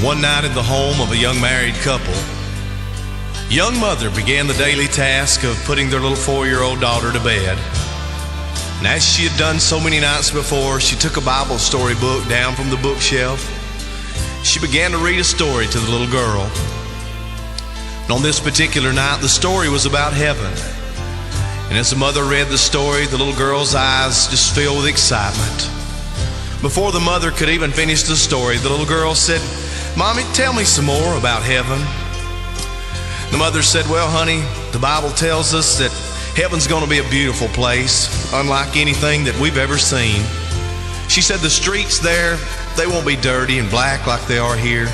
One night in the home of a young married couple, young mother began the daily task of putting their little 4-year-old daughter to bed. And as she had done so many nights before, she took a Bible story book down from the bookshelf. She began to read a story to the little girl. And on this particular night, the story was about heaven. And as the mother read the story, the little girl's eyes just filled with excitement. Before the mother could even finish the story, the little girl said, "Mommy, tell me some more about heaven." The mother said, "Well, honey, the Bible tells us that heaven's going to be a beautiful place, unlike anything that we've ever seen." She said the streets there, they won't be dirty and black like they are here,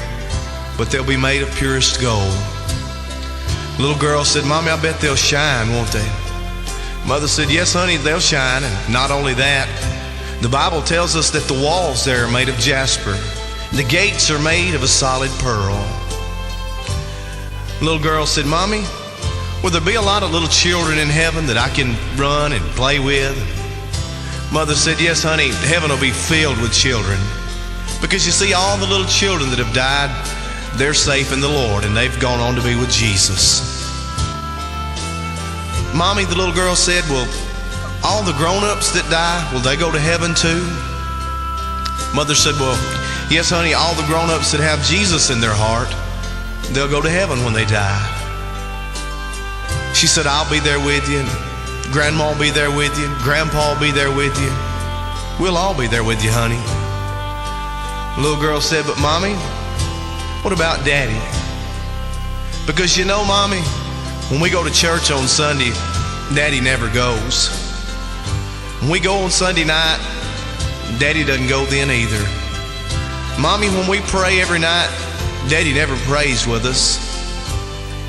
but they'll be made of purest gold. The little girl said, "Mommy, I bet they'll shine, won't they?" Mother said, "Yes, honey, they'll shine. And not only that, the Bible tells us that the walls there are made of jasper. The gates are made of a solid pearl." The little girl said, "Mommy, will there be a lot of little children in heaven that I can run and play with?" Mother said, "Yes, honey, heaven will be filled with children. Because you see, all the little children that have died, they're safe in the Lord, and they've gone on to be with Jesus." "Mommy," the little girl said, "will all the grown-ups that die, will they go to heaven too?" Mother said, "Well, yes, honey, all the grown-ups that have Jesus in their heart, they'll go to heaven when they die." She said, "I'll be there with you, and Grandma will be there with you, and Grandpa will be there with you. We'll all be there with you, honey." The little girl said, "But Mommy, what about Daddy? Because you know, Mommy, when we go to church on Sunday, Daddy never goes. When we go on Sunday night, Daddy doesn't go then either. Mommy, when we pray every night, Daddy never prays with us."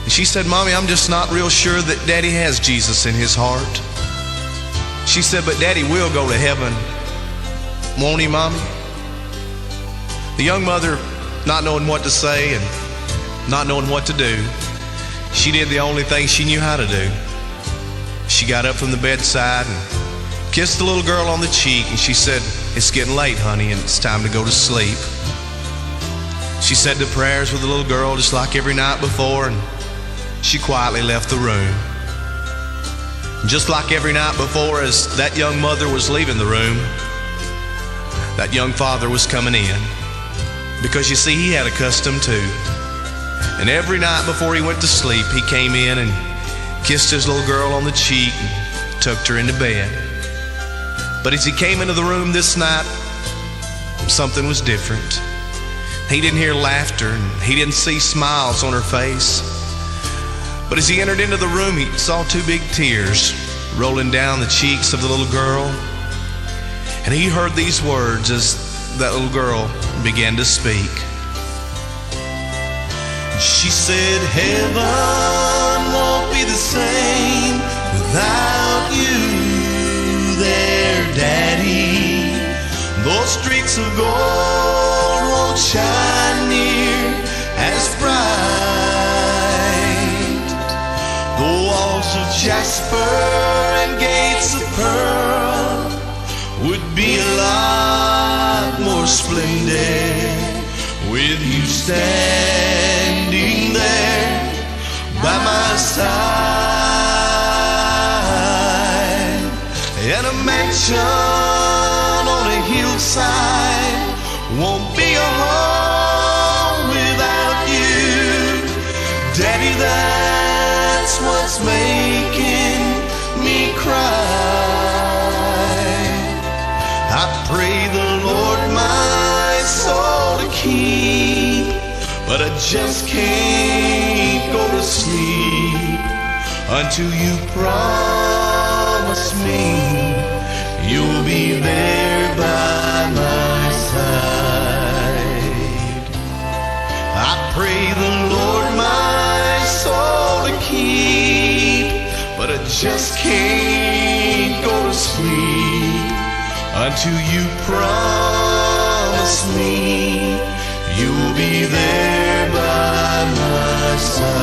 And she said, "Mommy, I'm just not real sure that Daddy has Jesus in his heart." She said, "But Daddy will go to heaven, won't he, Mommy?" The young mother, not knowing what to say and not knowing what to do, she did the only thing she knew how to do. She got up from the bedside and kissed the little girl on the cheek, and she said, "It's getting late, honey, and it's time to go to sleep." She said the prayers with the little girl just like every night before, and she quietly left the room. Just like every night before, as that young mother was leaving the room, that young father was coming in. Because you see, he had a custom too. And every night before he went to sleep, he came in and kissed his little girl on the cheek and tucked her into bed. But as he came into the room this night, something was different. He didn't hear laughter, and he didn't see smiles on her face. But as he entered into the room, he saw 2 big tears rolling down the cheeks of the little girl. And he heard these words as that little girl began to speak. She said, "Heaven won't be the same without you there, Daddy. Those streets of gold won't shine near as bright. The walls of jasper and gates of pearl would be a lot more splendid with you standing there by my side. And a mansion on a hillside won't be a home without you, Daddy. That's what's making me cry. I pray the Lord my soul to keep, but I just can't go to sleep until you promise me you'll be there by my side. I pray the Lord my soul to keep, but I just can't go to sleep until you promise me you'll be there by my side.